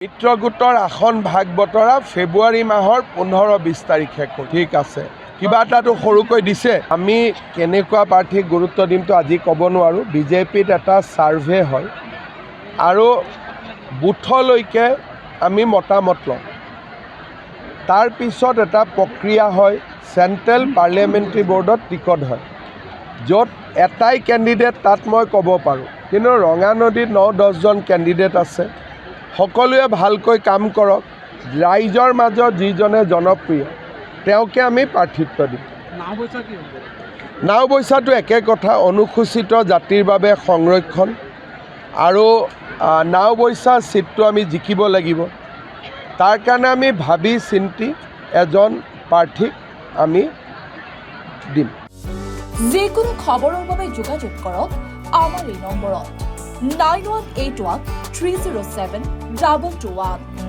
মিত্ৰ গোটৰ আসন ভাগ বতৰা ফেব্ৰুৱাৰী মাহৰ 15-20 তাৰিখে ঠিক আছে। কিবা এটাতো সৰুকৈ দিছে। আমি কেনেকুৱা প্ৰাৰ্থীক গুৰুত্ব দিমতো আজি ক'ব নোৱাৰোঁ। বিজেপিত এটা ছাৰ্ভে হয় আৰু বুথলৈকে আমি মতামত লওঁ। তাৰ পিছত এটা প্ৰক্ৰিয়া হয়, চেণ্ট্ৰেল পাৰ্লিয়ামেণ্টাৰী বৰ্ডত টিকট হয়, য'ত এটাই কেণ্ডিডেট তাত মই ক'ব পাৰোঁ। কিন্তু ৰঙানদীত 9-10 জন কেণ্ডিডেট আছে। সকলোৱে ভালকৈ কাম কৰক। ৰাইজৰ মাজত যিজনে জনপ্ৰিয় তেওঁকে আমি প্ৰাৰ্থিত্ব দিম। নাওবৈচাটো একে কথা, অনুসূচিত জাতিৰ বাবে সংৰক্ষণ আৰু নাওবৈচা চিটটো আমি জিকিব লাগিব। তাৰ কাৰণে আমি ভাবি চিন্তি এজন প্ৰাৰ্থীক আমি দিম। যিকোনো খবৰৰ বাবে যোগাযোগ কৰক আমাৰ এই নম্বৰত 9181 307 221।